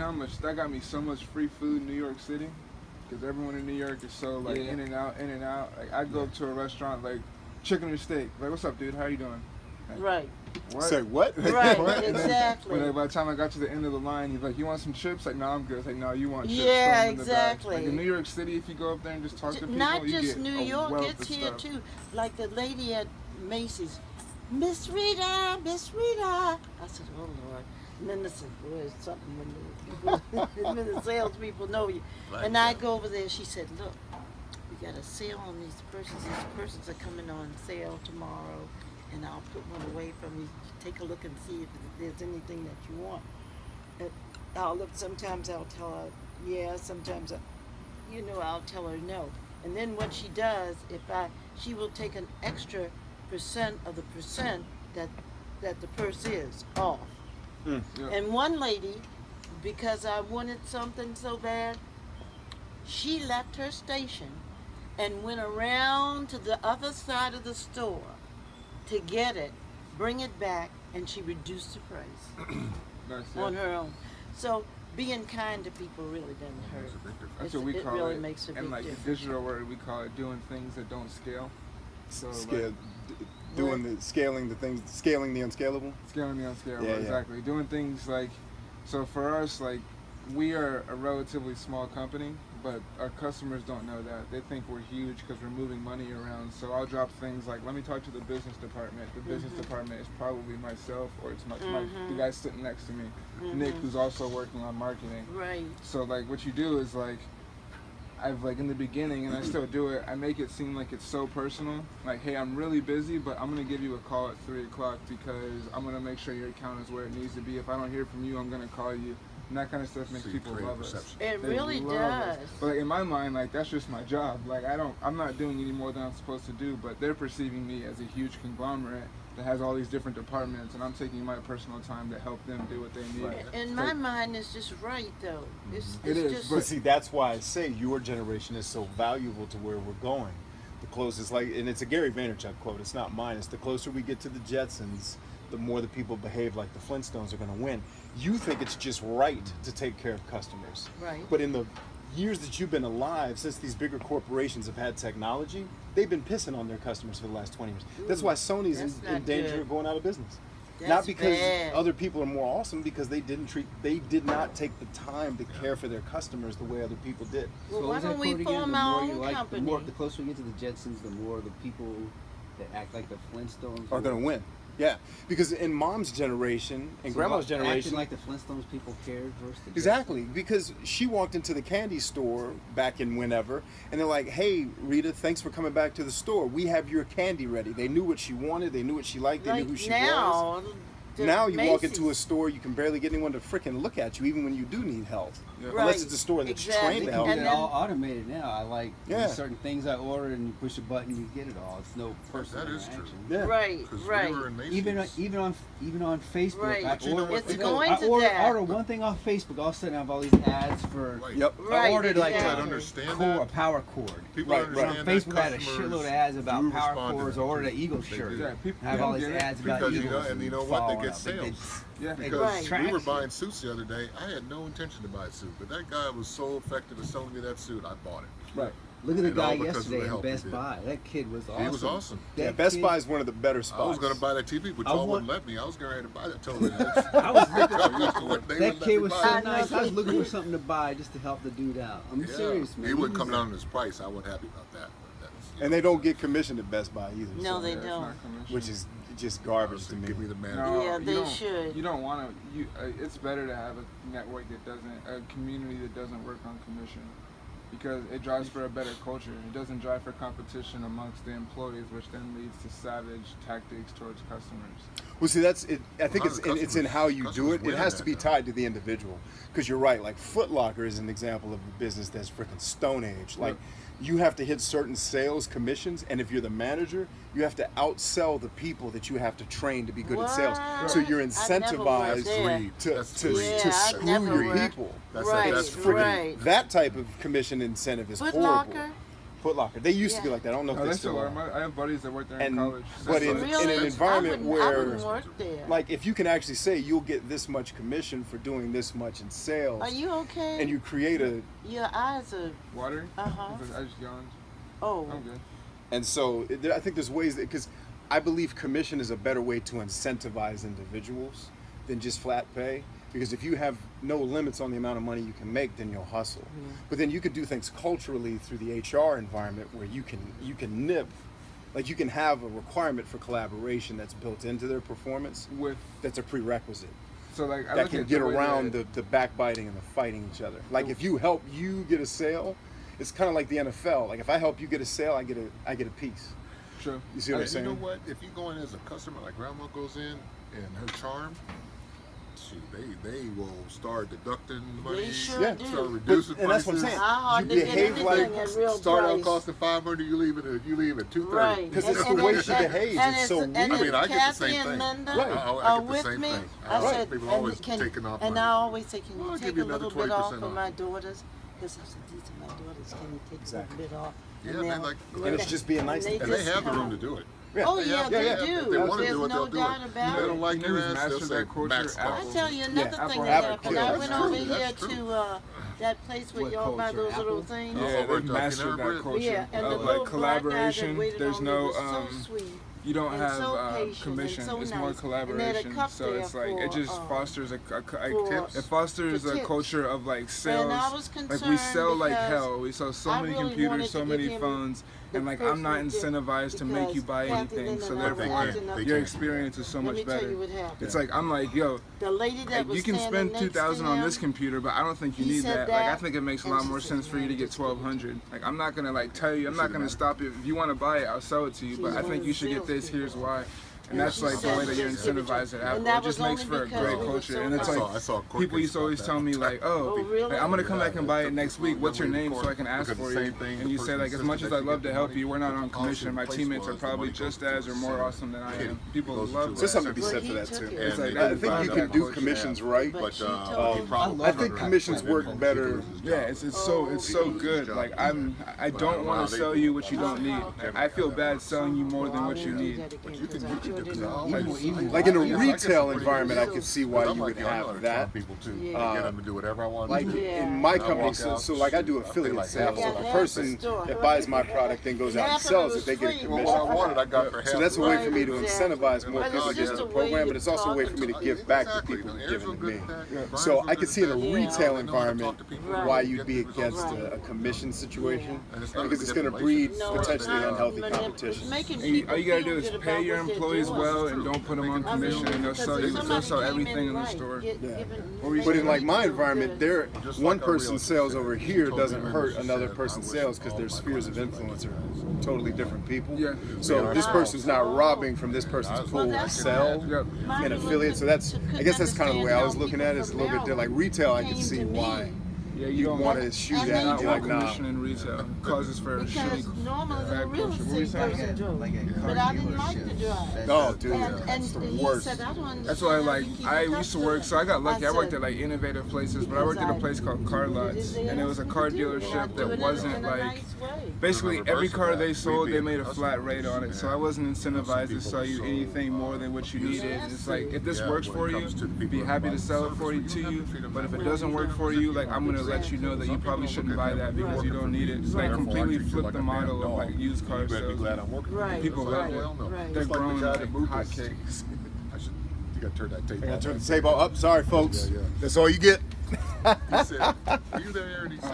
know how much that got me so much free food in New York City, because everyone in New York is so like in and out. Like I go to a restaurant like chicken or steak. Like, what's up, dude? How you doing? Like, Right. what? Say what? Right. What? Exactly. When, by the time I got to the end of the line, he's like, "You want some chips?" Like, "No, I'm good." It's like, "No, you want chips?" Yeah, Throw 'em in the bag. exactly. Like in New York City, if you go up there and just talk to people, Not you just get New a York, wealth it's of here stuff. too. Like the lady at Macy's, Miss Rita, Miss Rita. I said, oh Lord. And then this is something when the salespeople know you. And I go over there. She said, "Look, we got a sale on these persons. These persons are coming on sale tomorrow, and I'll put one away from you. Take a look and see if there's anything that you want." And I'll look. Sometimes I'll tell her yeah. Sometimes I'll tell her no. And then what she does, she will take an extra percent of the percent that the purse is off. Mm. Yeah. And one lady, because I wanted something so bad, she left her station and went around to the other side of the store to get it, bring it back, and she reduced the price on her own. So being kind to people really doesn't hurt. That's what we call it really it. makes a big and like difference. the digital word, we call it doing things that don't scale. So Scale, like, scaling the unscalable. scaling the unscalable, Yeah. exactly. Doing things like, so for us, like, we are a relatively small company, but our customers don't know that. They think we're huge because we're moving money around. So I'll drop things like, "Let me talk to the business department." The business department is probably myself, or it's the guy sitting next to me, Nick, who's also working on marketing. Right. So like what you do is like, I've like in the beginning, and I still do it, I make it seem like it's so personal. Like, "Hey, I'm really busy, but I'm gonna give you a call at 3 o'clock because I'm gonna make sure your account is where it needs to be. If I don't hear from you, I'm gonna call you." And that kind of stuff makes people love us. It They really love us. does. But like, in my mind, like that's just my job. Like I'm not doing any more than I'm supposed to do. But they're perceiving me as a huge conglomerate that has all these different departments, and I'm taking my personal time to help them do what they need. In my mind, it's just right though. It's It is, just. But see, that's why I say your generation is so valuable to where we're going. The closest, and it's a Gary Vaynerchuk quote. It's not mine. It's the closer we get to the Jetsons, the more the people behave like the Flintstones are going to win. You think it's just right to take care of customers. Right. But in the years that you've been alive, since these bigger corporations have had technology, they've been pissing on their customers for the last 20 years. That's why Sony's that's in not danger good. of going out of business. That's Not because bad. other people are more awesome, because they did not take the time to care for their customers the way other people did. Well, So why is that don't we quote again? form The our more you own like, company? the closer we get to the Jetsons, the more the people that act like the Flintstones Are going to win. Yeah, because in Mom's generation and Grandma's generation, acting like the Flintstones people cared versus the exactly, because she walked into the candy store back in whenever, and they're like, "Hey, Rita, thanks for coming back to the store. We have your candy ready." They knew what she wanted. They knew what she liked. They Like knew who she now, was. the Now you walk into a Macy's. store, you can barely get anyone to freaking look at you, even when you do need help. Yeah. Right. Unless it's a store that's Exactly. trained to They help. can And get it then- all automated now. I like Yeah. certain things I order and you push a button, you get it all. It's no personal That is true. interaction. Yeah. Right, Because right. we were in Macy's. Even on Facebook, Right. I But you know order, what? It's going to order that. one thing off Facebook. All of a sudden, I have all these ads for. Right. Yep. Right, I ordered like People that exactly. understand a that. power cord. People Right, that right. On understand Facebook, that I had a customers shitload of ads about do power respond to cords. I that, ordered too. an Eagle They shirt. do. Yeah, people I have all don't these get it. ads about Because Eagles. you know what? They following get up. sales. Yeah. Because Right. we were Traction. buying suits the other day. I had no intention to buy a suit, but that guy was so effective at selling me that suit, I bought it. Right. Look at the And all guy because of yesterday the in help he Best did. Buy. That kid was awesome. He was awesome. That Yeah, Best kid- Buy is one of the better spots. I was going to buy that TV, but I y'all want- wouldn't let me. I was going to buy that television. I was looking They wouldn't That let kid me was buy so it. nice. I was looking for something to buy just to help the dude out. I'm Yeah. serious, man. He wouldn't come was- down on his price. I wasn't happy about that. But that's, And they don't get commissioned at Best Buy either. No, so- they Yeah, it's don't. not commission. Which is just garbage to me. Give me the man. No, Yeah, you they don't- should. You don't want to. It's better to have a network that doesn't, a community that doesn't work on commission, because it drives for a better culture. It doesn't drive for competition amongst the employees, which then leads to savage tactics towards customers. Well, see, that's it. I think Well, it's in how you do customers it. It win has that, to be though. tied to the individual. Because you're right. Like Foot Locker is an example of a business that's freaking Stone Age. Like you have to hit certain sales commissions, and if you're the manager, you have to outsell the people that you have to train to be good at sales. So What? you're I never incentivized worked there. Greed. to That's to, greed. to Yeah, I screw never your worked. people. That's Right, It's that's freaking right. that type of commission incentive is Foot horrible. Locker? Foot Locker. They used to be Yeah. like that. I don't know if Oh, they they still still are. are. I have buddies that work there in And- college. but in Really? an environment I where, wouldn't work there. like, if you can actually say you'll get this much commission for doing this much in sales, Are you okay? and you create a, Your eyes are. Water? Uh-huh. I just yawned. Oh. I'm good. and so I think there's ways that, because I believe commission is a better way to incentivize individuals than just flat pay. Because if you have no limits on the amount of money you can make, then you'll hustle. But then you could do things culturally through the HR environment where you can nip, like you can have a requirement for collaboration that's built into their performance. With That's a prerequisite so like I that look can at get the way around that- the backbiting and the fighting each other. Like if you help you get a sale, it's kind of like the NFL. Like if I help you get a sale, I get a piece. Sure. You see what I'm You saying? know what? If you go in as a customer, like grandma goes in and her charm, shoot, they will start deducting money, They sure Yeah. do. start reducing And that's what I'm prices. saying. How hard You to get behave anything like- at real Start out price. costing $500, you leave at $230. Right. Because And- it's the and way it's- she behaves. and It's so and weird. I mean, I get the Kathy same and thing. Linda Right. I are get the with same me. thing. I Right. said, People and always can, taking off and money. I always say, can Well, you I'll take give you a little another bit off 20% for off. my daughters? Because I said, these are my daughters. Can you take Exactly. a little bit off? Yeah, And they they'll- like- And it's just being nice to And they just have the come. room to do it. Yeah. Oh yeah, yeah, they yeah. do. If they want to There's do it, no they'll do doubt it. about They it. don't like You know your who's ass, they'll mastered say that culture? max Apple. cost. I tell you another Apple thing have that it happened. too. I That's went true. over here That's true. to that place where What y'all buy culture, those little Apple? things. Oh, Yeah, over they've at mastered Panera that Bread? culture Yeah, and the of little like black guy that collaboration. waited There's on me no was so sweet. you don't and have so patient commission. and so It's nice. more And they had a collaboration. cup So it's there like it for, just fosters for it fosters the a tips. culture of like sales. And I was Like we concerned sell like because hell. We sell so I many really computers, wanted so to many give him phones, the and like I'm not personal gift incentivized to make you buy because anything. Kathy, So Lynn, and I therefore, were acting up. your experience is so Let much me tell better. you what happened. It's like I'm like, yo, The lady that was you can standing spend next $2,000 to on him, this computer, but I don't think you he need said that. Like I that, think it makes a and lot she more said, sense for you to "Man, get just give it to $1,200. Like I'm not gonna like tell you, I'm not gonna stop you. If you want to buy it, I'll sell it to you. But She's I one think of you the should get this. Here's salespeople. why. And And that's she like the said, way that you're "Just give it to incentivized me." at Apple. And that It just was makes only for a because great we were culture. so And it's nice. like I saw a court people case used to always about tell me that. like, oh, Oh, really? like, I'm gonna come back and buy it next week. What's your Because name so I can ask the for same you? thing, And the you say person like, as insisted much as that I'd you love get to the help money, you, we're not but on the policy commission. in My place teammates are was the probably money just goes to as or the more seller. awesome than I am. Kid People goes love to There's that. something to be Well, said he for that took too. it. It's like I think you that can do culture. commissions right. But But she told he him- probably I think commissions work better. Yeah, it's so good. Like I don't want to sell you what you don't need. I feel bad selling you more than what you need. You can do that. Like in a retail environment, I could see why you would have that. People too. Uh, Get them to do whatever I want. Like to do. Yeah. in my I company, walk so, out, so like I do I feel affiliate like sales. So half if a the person store. that buys my product then goes out and Half of sells it it, they get a was free. Well, commission. what I wanted, I got for half. So that's a way for me to Right, exactly. incentivize more But people it's to get just into a the way program, you but it's also a way talk for me to to give back to Exactly. people No, who've Aaron's given to good me. at that. Yeah. Brian's So real I good could at see in a that. Yeah. retail They know how to talk environment to people. Right. why Get you'd the be results. against Right. a commission situation And it's not because a it's going to good breed relationship. No, it's potentially not unhealthy manip- competition. it's making And people all you gotta feel do is good pay about your what they're employees doing. well and don't put them on I mean, commission, and they'll because sell if you. somebody They'll sell came everything in the right, store. get- Yeah. given- What were you But in saying? like my feel environment, good. there Just one like our person's realtor sales said, over she here told doesn't me hurt she another said, person's "I wish sales because all their my spheres of clients influence would are totally different people. Yeah. So Yeah. this person's not robbing from this person's Well, pool to that's sell Yep. an affiliate. So that's I guess that's kind of the way I was looking at it. It's a little bit different. Like retail, I could Came see to me. why Yeah, you'd don't want to shoot and that they and not be want like, nah. commission in retail. Causes for a Because shitty. normally the bad real culture. What were you estate saying? person drove, Like a car but I didn't like to dealership. drive. Oh, dude, And that's the he worst. said, I don't understand That's why, how like, you keep I in used to touch work. with So I got lucky. I worked said, at like innovative places, but I worked at a place called Car Lots, and it was a car dealership that wasn't like. Basically, every car they sold, they made a flat rate on it. So I wasn't incentivized to sell you anything more than what you needed. It's like, if this works for you, be happy to sell it for you to you. But if it doesn't work for you, like, I'm gonna let you know that you probably shouldn't buy that because you don't need it. It's like completely flip the model of like used car You better be sales. glad I'm working. Right, People love right, it. right. They're Just like the growing guy like that moved us. hotcakes. You gotta turn that tape I gotta off. turn the tape up. Sorry, folks. Yeah, yeah. That's all you get. He said, "Are you there, Aaron?" He said,